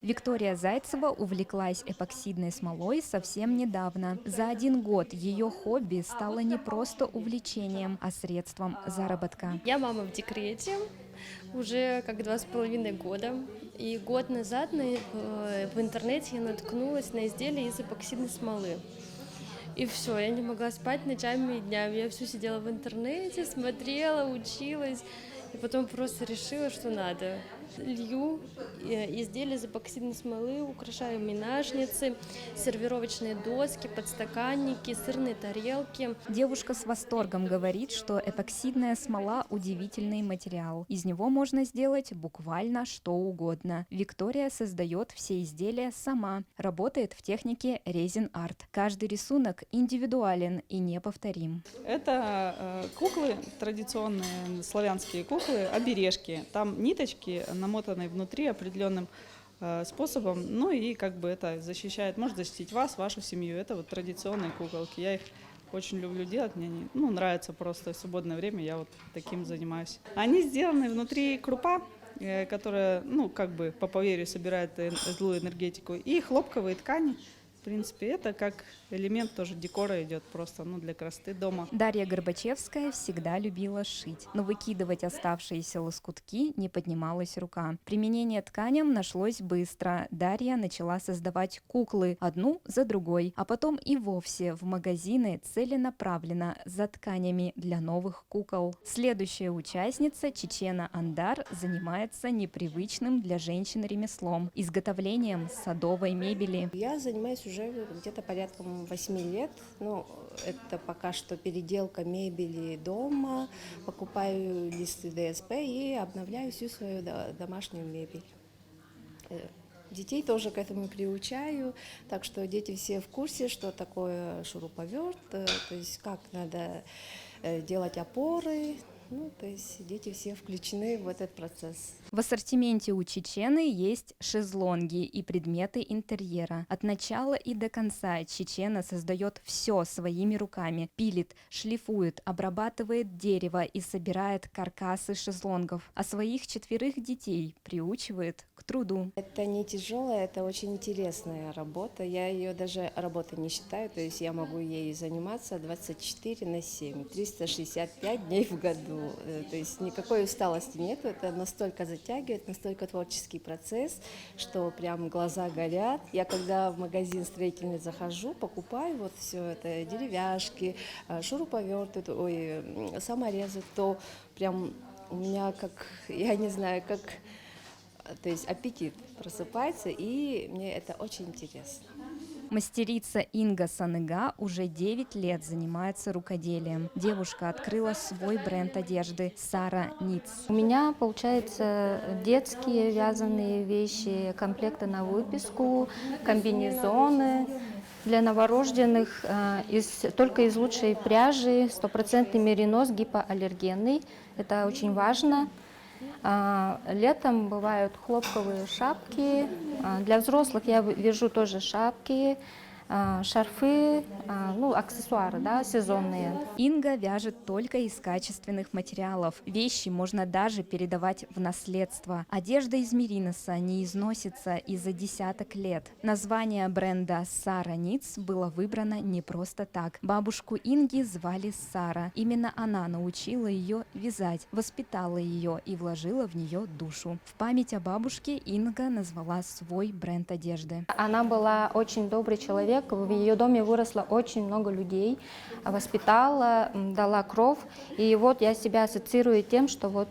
Виктория Зайцева увлеклась эпоксидной смолой совсем недавно. За 1 год ее хобби стало не просто увлечением, а средством заработка. Я мама в декрете уже как 2,5 года. И год назад в интернете я наткнулась на изделие из эпоксидной смолы. И все, я не могла спать ночами и днями. Я все сидела в интернете, смотрела, училась. И потом просто решила, что надо. Лью изделия из эпоксидной смолы, украшаю минажницы, сервировочные доски, подстаканники, сырные тарелки. Девушка с восторгом говорит, что эпоксидная смола – удивительный материал. Из него можно сделать буквально что угодно. Виктория создает все изделия сама, работает в технике резин-арт. Каждый рисунок индивидуален и неповторим. Это куклы, традиционные славянские куклы, обережки. Там ниточки, намотанные внутри определенным способом, ну и как бы это защищает, может защитить вас, вашу семью. Это вот традиционные куколки. Я их очень люблю делать, мне они, нравится просто в свободное время, я вот таким занимаюсь. Они сделаны внутри крупа, которая, как бы по поверью собирает злую энергетику, и хлопковые ткани. В принципе, это как элемент тоже декора идет просто, для красоты дома. Дарья Горбачевская всегда любила шить, но выкидывать оставшиеся лоскутки не поднималась рука. Применение тканям нашлось быстро. Дарья начала создавать куклы одну за другой, а потом и вовсе в магазины целенаправленно за тканями для новых кукол. Следующая участница, Чечена Андар, занимается непривычным для женщин ремеслом – изготовлением садовой мебели. Я занимаюсь уже где-то порядком 8 лет. Это пока что переделка мебели дома, покупаю листы ДСП и обновляю всю свою домашнюю мебель. Детей тоже к этому приучаю, так что дети все в курсе, что такое шуруповерт, то есть как надо делать опоры. То есть дети все включены в этот процесс. В ассортименте у Чечены есть шезлонги и предметы интерьера. От начала и до конца Чечена создает все своими руками. Пилит, шлифует, обрабатывает дерево и собирает каркасы шезлонгов. А своих 4 детей приучивает к труду. Это не тяжелая, это очень интересная работа. Я ее даже работой не считаю, то есть я могу ей заниматься 24/7, 365 дней в году. То есть никакой усталости нет, это настолько затягивает, настолько творческий процесс, что прям глаза горят. Я когда в магазин строительный захожу, покупаю вот все это, деревяшки, шуруповерты, саморезы, то прям у меня я не знаю, то есть аппетит просыпается, и мне это очень интересно. Мастерица Инга Саныга уже 9 лет занимается рукоделием. Девушка открыла свой бренд одежды «Сара Ниц». У меня, получается, детские вязаные вещи, комплекты на выписку, комбинезоны для новорожденных только из лучшей пряжи, 100% меринос, гипоаллергенный. Это очень важно. Летом бывают хлопковые шапки. Для взрослых я вяжу тоже шапки, шарфы, аксессуары, сезонные. Инга вяжет только из качественных материалов. Вещи можно даже передавать в наследство. Одежда из мериноса не износится из-за десяток лет. Название бренда «Сара Ниц» было выбрано не просто так. Бабушку Инги звали Сара. Именно она научила ее вязать, воспитала ее и вложила в нее душу. В память о бабушке Инга назвала свой бренд одежды. Она была очень добрый человек. В ее доме выросло очень много людей, воспитала, дала кровь. И вот я себя ассоциирую тем, что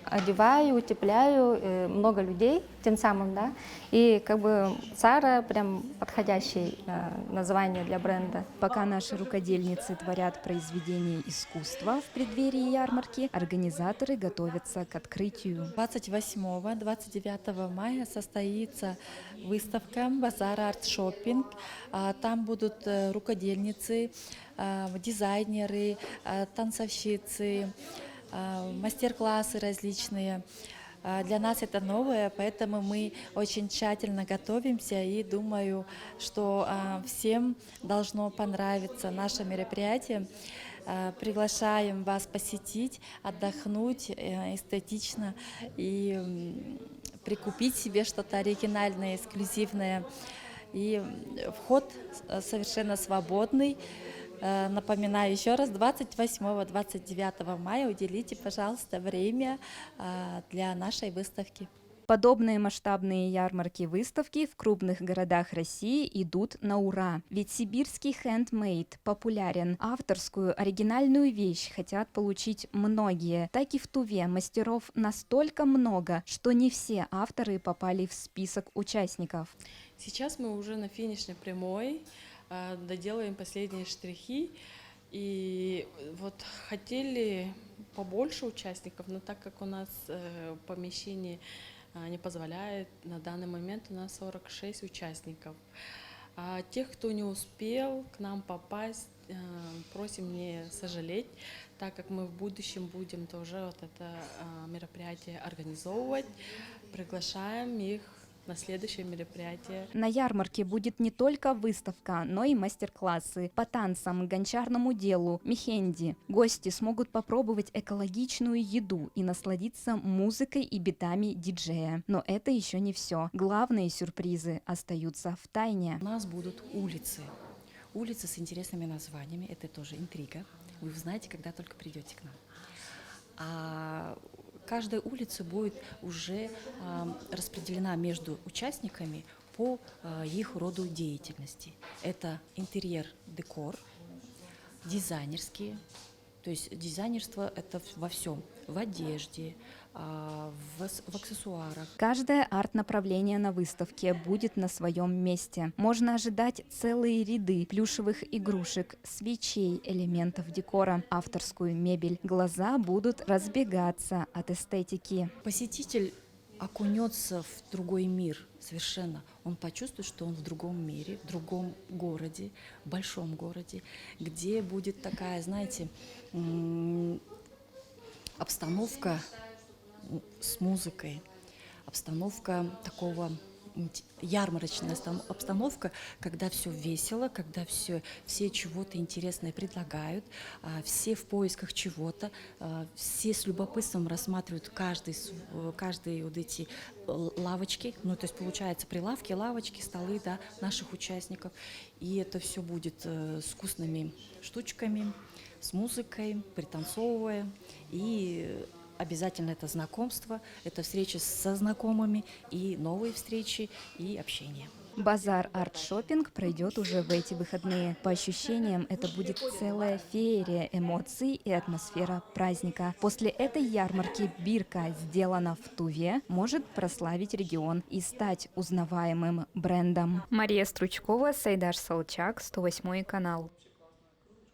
одеваю, утепляю много людей тем самым, И Сара прям подходящее название для бренда. Пока наши рукодельницы творят произведения искусства в преддверии ярмарки, организаторы готовятся к открытию. 28-29 мая состоится выставка «Базар Арт Шоппинг». Там будут рукодельницы, дизайнеры, танцовщицы, мастер-классы различные. Для нас это новое, поэтому мы очень тщательно готовимся и думаю, что всем должно понравиться наше мероприятие. Приглашаем вас посетить, отдохнуть эстетично и прикупить себе что-то оригинальное, эксклюзивное. И вход совершенно свободный. Напоминаю еще раз, 28-29 мая уделите, пожалуйста, время для нашей выставки. Подобные масштабные ярмарки-выставки в крупных городах России идут на ура. Ведь сибирский хендмейд популярен. Авторскую, оригинальную вещь хотят получить многие. Так и в Туве мастеров настолько много, что не все авторы попали в список участников. Сейчас мы уже на финишной прямой, доделаем последние штрихи. И вот хотели побольше участников, но так как у нас помещение не позволяет, на данный момент у нас 46 участников. А тех, кто не успел к нам попасть, просим не сожалеть, так как мы в будущем будем тоже вот это мероприятие организовывать, приглашаем их на следующее мероприятие. На ярмарке будет не только выставка, но и мастер-классы по танцам, гончарному делу, мехенди. Гости смогут попробовать экологичную еду и насладиться музыкой и битами диджея. Но это еще не все. Главные сюрпризы остаются в тайне. У нас будут улицы. Улицы с интересными названиями. Это тоже интрига. Вы узнаете, когда только придете к нам. А каждая улица будет уже распределена между участниками по их роду деятельности. Это интерьер, декор, дизайнерские. То есть дизайнерство это во всем, в одежде, в аксессуарах. Каждое арт-направление на выставке будет на своем месте. Можно ожидать целые ряды плюшевых игрушек, свечей, элементов декора, авторскую мебель. Глаза будут разбегаться от эстетики. Посетитель окунется в другой мир совершенно. Он почувствует, что он в другом мире, в другом городе, большом городе, где будет такая, знаете, обстановка с музыкой, обстановка такого ярмарочная обстановка, когда все весело, когда все чего-то интересное предлагают, все в поисках чего-то, все с любопытством рассматривают каждые вот эти лавочки, ну то есть получается прилавки, лавочки, столы, да, наших участников, и это все будет с вкусными штучками, с музыкой, пританцовывая, и обязательно это знакомство, это встречи со знакомыми, и новые встречи, и общение. Базар арт-шоппинг пройдет уже в эти выходные. По ощущениям, это будет целая феерия эмоций и атмосфера праздника. После этой ярмарки бирка, сделана в Туве, может прославить регион и стать узнаваемым брендом. Мария Стручкова, Сайдаш Салчак, 108 канал.